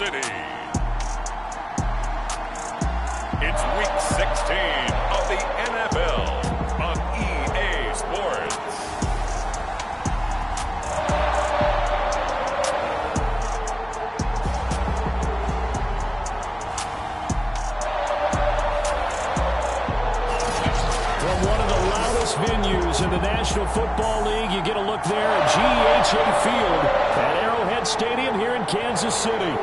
City. It's Week 16 of the NFL on EA Sports. From one of the loudest venues in the National Football League, you get a look there at GEHA Field at Arrowhead Stadium here in Kansas City.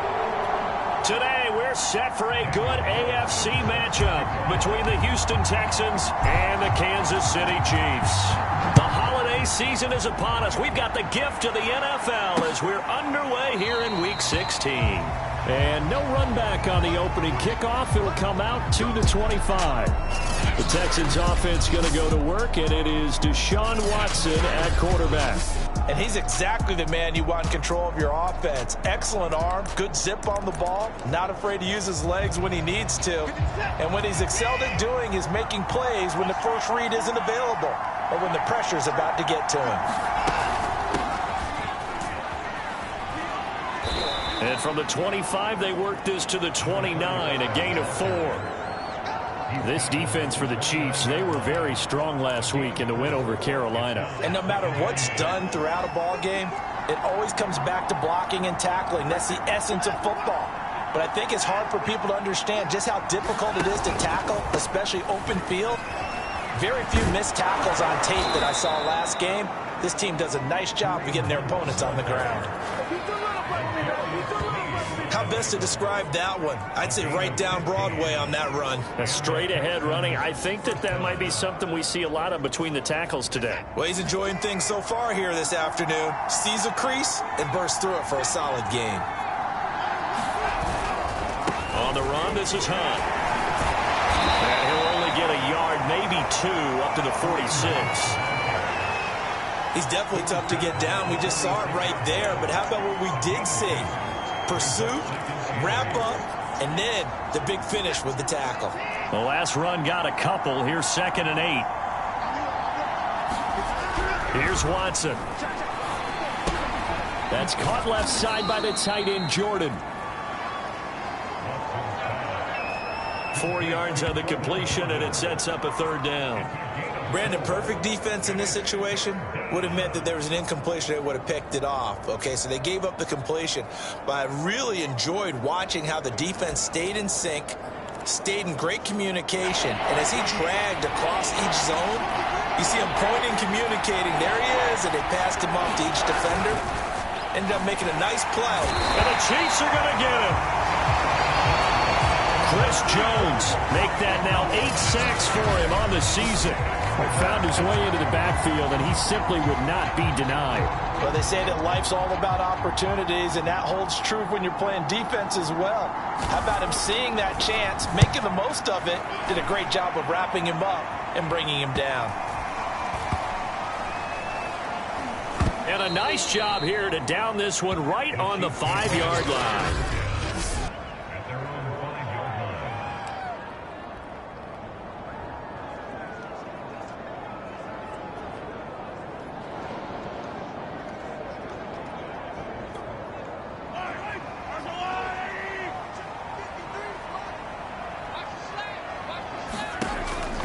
Today, we're set for a good AFC matchup between the Houston Texans and the Kansas City Chiefs. The holiday season is upon us. We've got the gift of the NFL as we're underway here in Week 16. And no run back on the opening kickoff. It'll come out 2-25. The Texans offense going to go to work, and it is Deshaun Watson at quarterback. And he's exactly the man you want in control of your offense. Excellent arm, good zip on the ball, not afraid to use his legs when he needs to. And what he's excelled at doing is making plays when the first read isn't available or when the pressure's about to get to him. And from the 25, they work this to the 29, a gain of 4. This defense for the Chiefs, they were very strong last week in the win over Carolina. And no matter what's done throughout a ball game, it always comes back to blocking and tackling. That's the essence of football. But I think it's hard for people to understand just how difficult it is to tackle, especially open field. Very few missed tackles on tape that I saw last game. This team does a nice job of getting their opponents on the ground. How best to describe that one? I'd say right down Broadway on that run. A straight-ahead running. I think that might be something we see a lot of between the tackles today. Well, he's enjoying things so far here this afternoon. Sees a crease and bursts through it for a solid gain. On the run, this is Hunt. And he'll only get a yard, maybe 2, up to the 46. He's definitely tough to get down. We just saw it right there. But how about what we did see? Pursuit, wrap up, and then the big finish with the tackle. The last run got a couple. Here's 2nd and 8. Here's Watson. That's caught left side by the tight end, Jordan. 4 yards on the completion, and it sets up a 3rd down. Brandon, perfect defense in this situation would have meant that there was an incompletion that would have picked it off. Okay, so they gave up the completion. But I really enjoyed watching how the defense stayed in sync, stayed in great communication. And as he dragged across each zone, you see him pointing, communicating. There he is, and they passed him off to each defender. Ended up making a nice play. And the Chiefs are going to get him. Chris Jones make that now 8 sacks for him on the season. He found his way into the backfield, and he simply would not be denied. Well, they say that life's all about opportunities, and that holds true when you're playing defense as well. How about him seeing that chance, making the most of it, did a great job of wrapping him up and bringing him down. And a nice job here to down this one right on the 5-yard line.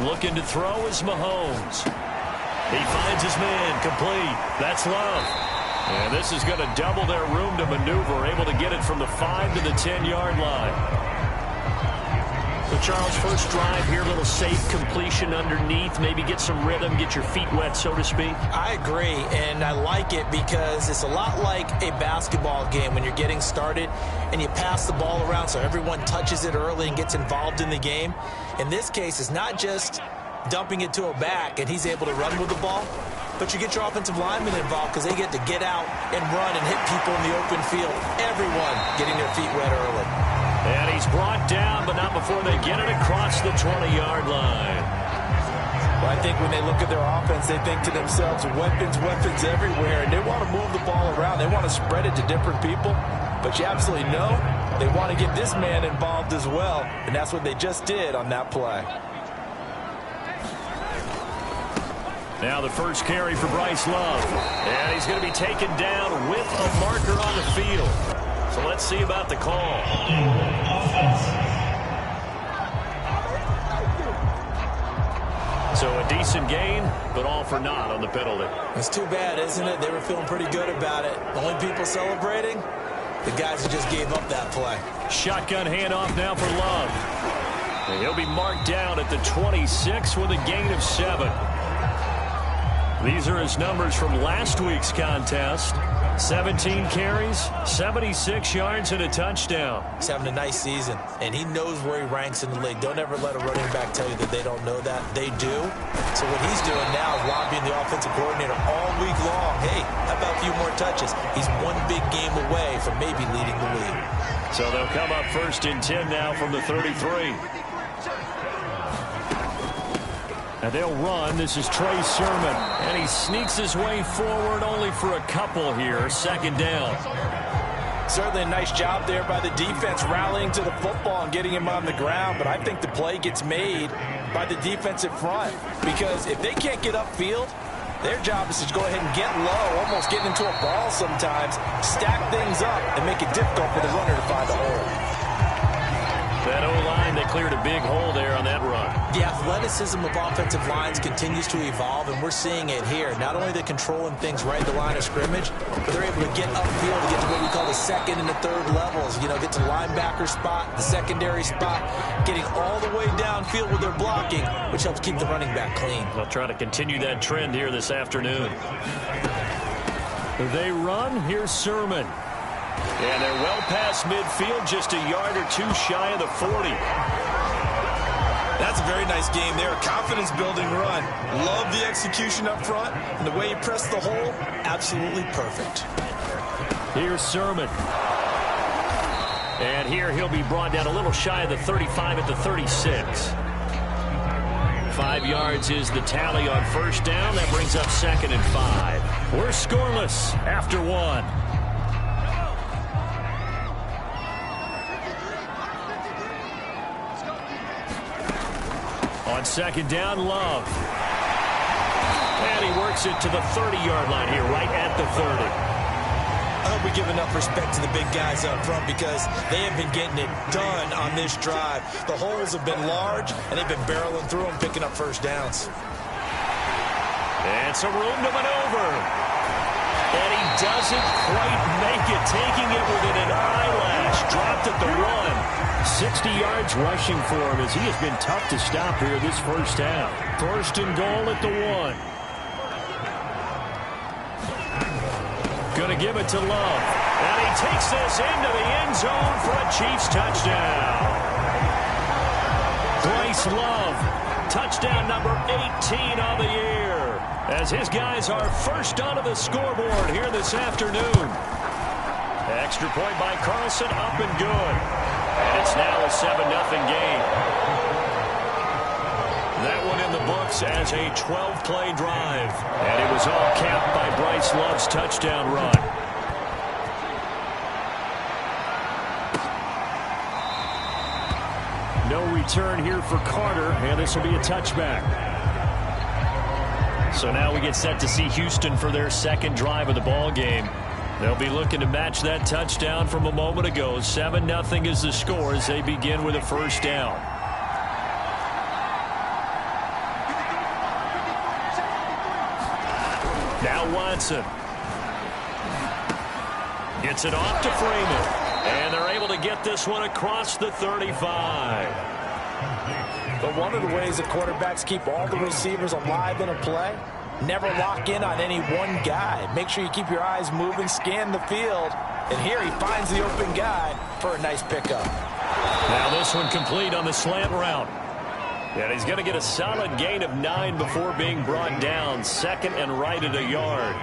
Looking to throw is Mahomes. He finds his man, complete. That's Love. And this is going to double their room to maneuver, able to get it from the 5 to the 10-yard line. So, Charles, first drive here, little safe completion underneath, maybe get some rhythm, get your feet wet, so to speak. I agree, and I like it because it's a lot like a basketball game when you're getting started and you pass the ball around so everyone touches it early and gets involved in the game. In this case, it's not just dumping it to a back and he's able to run with the ball, but you get your offensive linemen involved because they get to get out and run and hit people in the open field. Everyone getting their feet wet early. And he's brought down, but not before they get it across the 20-yard line. Well, I think when they look at their offense, they think to themselves, weapons, weapons everywhere, and they want to move the ball around. They want to spread it to different people, but you absolutely know they want to get this man involved as well, and that's what they just did on that play. Now the first carry for Bryce Love. And he's going to be taken down with a marker on the field. So let's see about the call. So a decent gain, but all for naught on the penalty. It's too bad, isn't it? They were feeling pretty good about it. The only people celebrating, the guys who just gave up that play. Shotgun handoff now for Love. And he'll be marked down at the 26 with a gain of 7. These are his numbers from last week's contest. 17 carries, 76 yards, and a touchdown. He's having a nice season, and he knows where he ranks in the league. Don't ever let a running back tell you that they don't know that. They do. So what he's doing now is lobbying the offensive coordinator all week long. Hey, how about a few more touches? He's one big game away from maybe leading the league. So they'll come up 1st and 10 now from the 33. And they'll run. This is Trey Sermon. And he sneaks his way forward only for a couple here. 2nd down. Certainly a nice job there by the defense rallying to the football and getting him on the ground. But I think the play gets made by the defensive front. Because if they can't get upfield, their job is to go ahead and get low, almost get into a ball sometimes, stack things up, and make it difficult for the runner to find a hole. That O-line, they cleared a big hole there on that run. The athleticism of offensive lines continues to evolve, and we're seeing it here. Not only are they controlling things right at the line of scrimmage, but they're able to get upfield to get to what we call the 2nd and the 3rd levels. You know, get to the linebacker spot, the secondary spot, getting all the way downfield with their blocking, which helps keep the running back clean. They'll try to continue that trend here this afternoon. They run. Here's Sermon. And they're well past midfield, just a yard or 2 shy of the 40. That's a very nice game there. Confidence-building run. Love the execution up front. And the way he pressed the hole, absolutely perfect. Here's Sermon. And here he'll be brought down a little shy of the 35 at the 36. 5 yards is the tally on 1st down. That brings up 2nd and 5. We're scoreless after 1. On 2nd down, Love. And he works it to the 30-yard line here, right at the 30. I hope we give enough respect to the big guys up front because they have been getting it done on this drive. The holes have been large, and they've been barreling through them, picking up 1st downs. And some room to maneuver. And he doesn't quite make it, taking it within an eyelash. Dropped at the 1. 60 yards rushing for him as he has been tough to stop here this 1st half. 1st and goal at the 1. Going to give it to Love. And he takes this into the end zone for a Chiefs touchdown. Bryce Love, touchdown number 18 on the year. As his guys are first onto the scoreboard here this afternoon. Extra point by Carlson, up and good. And it's now a 7-0 game. That one in the books as a 12-play drive. And it was all capped by Bryce Love's touchdown run. No return here for Carter, and this will be a touchback. So now we get set to see Houston for their 2nd drive of the ball game. They'll be looking to match that touchdown from a moment ago. 7-0 is the score as they begin with a 1st down. Now Watson. Gets it off to Freeman. And they're able to get this one across the 35. But one of the ways that quarterbacks keep all the receivers alive in a play, never lock in on any one guy. Make sure you keep your eyes moving, scan the field. And here he finds the open guy for a nice pickup. Now this one complete on the slant route. And he's going to get a solid gain of 9 before being brought down. 2nd and right at a yard.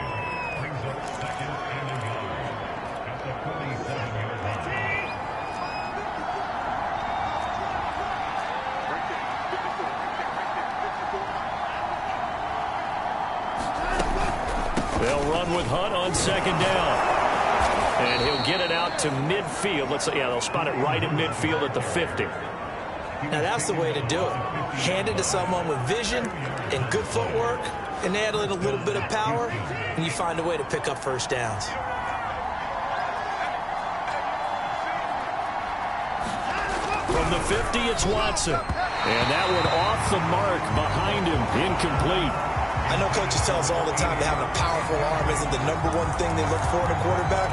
They'll run with Hunt on 2nd down. And he'll get it out to midfield. They'll spot it right at midfield at the 50. Now that's the way to do it. Hand it to someone with vision and good footwork and add in a little bit of power, and you find a way to pick up 1st downs. From the 50, it's Watson. And that one off the mark behind him, incomplete. I know coaches tell us all the time that having a powerful arm isn't the #1 thing they look for in a quarterback.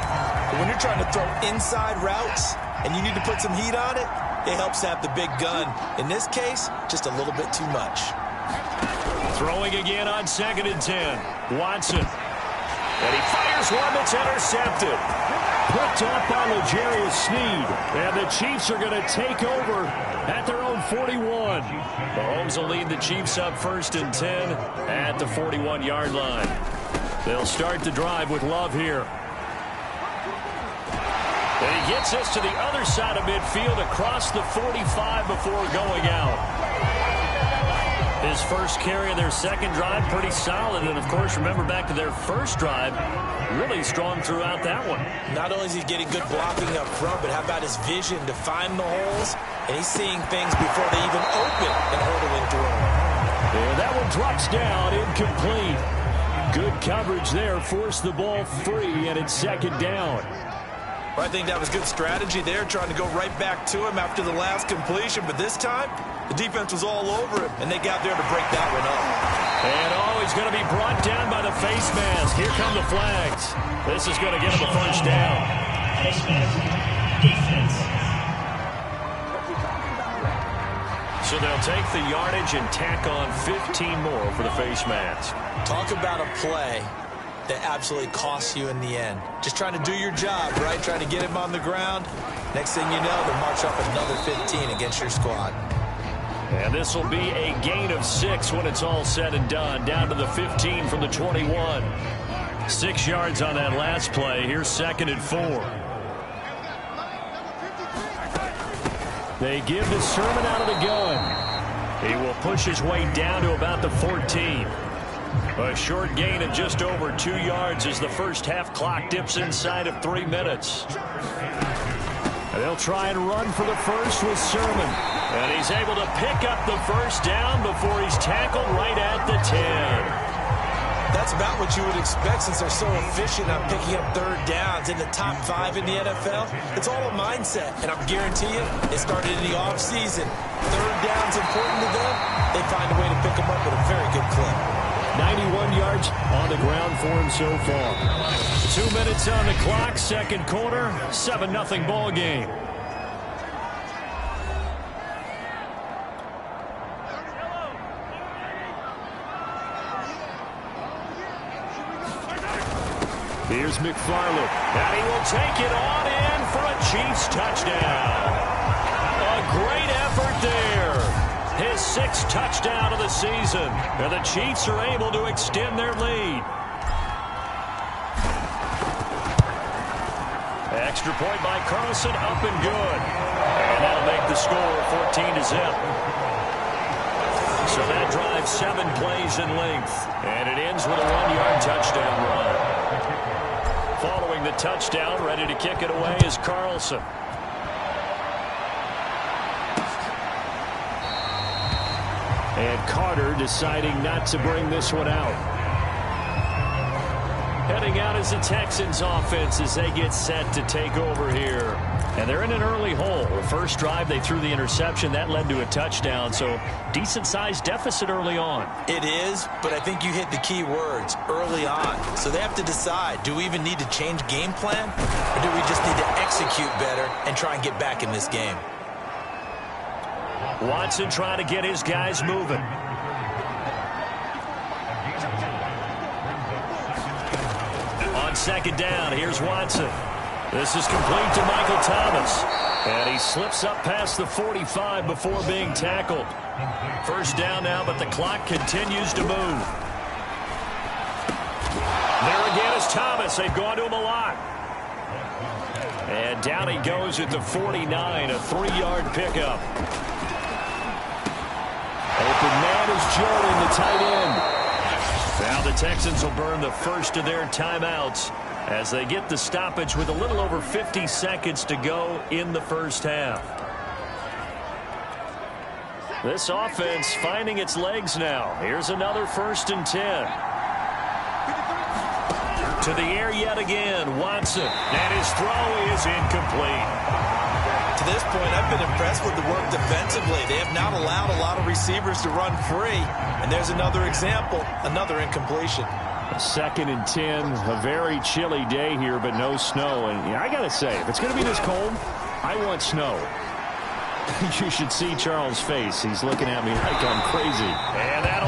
But when you're trying to throw inside routes and you need to put some heat on it, it helps have the big gun. In this case, just a little bit too much. Throwing again on 2nd and 10. Watson. And he fires one that's intercepted. Picked up by L'Jarius Sneed. And the Chiefs are going to take over at their own 41. Mahomes will lead the Chiefs up 1st and 10 at the 41-yard line. They'll start the drive with Love here. And he gets us to the other side of midfield across the 45 before going out. His first carry of their second drive, pretty solid. And, of course, remember back to their first drive, really strong throughout that one. Not only is he getting good blocking up front, but how about his vision to find the holes? And he's seeing things before they even open and hurdling through them. And that one drops down, incomplete. Good coverage there, forced the ball free, and it's 2nd down. I think that was good strategy there, trying to go right back to him after the last completion. But this time, the defense was all over him, and they got there to break that one up. And he's going to be brought down by the face mask. Here come the flags. This is going to get him a first down. Defense. So they'll take the yardage and tack on 15 more for the face mask. Talk about a play that absolutely costs you in the end. Just trying to do your job, right? Trying to get him on the ground. Next thing you know, they'll march up another 15 against your squad. And this will be a gain of 6 when it's all said and done. Down to the 15 from the 21. 6 yards on that last play. Here's 2nd and 4. They give the Sermon out of the gun. He will push his way down to about the 14. A short gain of just over 2 yards as the first half clock dips inside of 3 minutes. And they'll try and run for the first with Sermon. And he's able to pick up the first down before he's tackled right at the 10. That's about what you would expect since they're so efficient on picking up 3rd downs in the top 5 in the NFL. It's all a mindset, and I'm guarantee you, it started in the offseason. 3rd down's important to them. They find a way to pick them up at a very good clip. 91 yards on the ground for him so far. 2 minutes on the clock, 2nd quarter, 7-0 ball game. Here's McFarland, and he will take it on in for a Chiefs touchdown. A great effort there. His 6th touchdown of the season, and the Chiefs are able to extend their lead. Extra point by Carlson, up and good. And that'll make the score 14-0. So that drives 7 plays in length, and it ends with a 1-yard touchdown run. Following the touchdown, ready to kick it away is Carlson. And Carter deciding not to bring this one out. Heading out is the Texans offense as they get set to take over here. And they're in an early hole. The first drive, they threw the interception. That led to a touchdown, so decent-sized deficit early on. It is, but I think you hit the key words, early on. So they have to decide, do we even need to change game plan? Or do we just need to execute better and try and get back in this game? Watson trying to get his guys moving. On 2nd down, here's Watson. This is complete to Michael Thomas. And he slips up past the 45 before being tackled. First down now, but the clock continues to move. There again is Thomas. They've gone to him a lot. And down he goes at the 49, a 3-yard pickup. Open man is Jordan, the tight end. Now the Texans will burn the first of their timeouts as they get the stoppage with a little over 50 seconds to go in the first half. This offense finding its legs now. Here's another 1st and 10. To the air yet again, Watson. And his throw is incomplete. To this point, I've been impressed with the work defensively. They have not allowed a lot of receivers to run free. And there's another example, another incompletion. 2nd and 10, a very chilly day here, but no snow. And I got to say, if it's going to be this cold, I want snow. You should see Charles' face. He's looking at me like I'm crazy. And that'll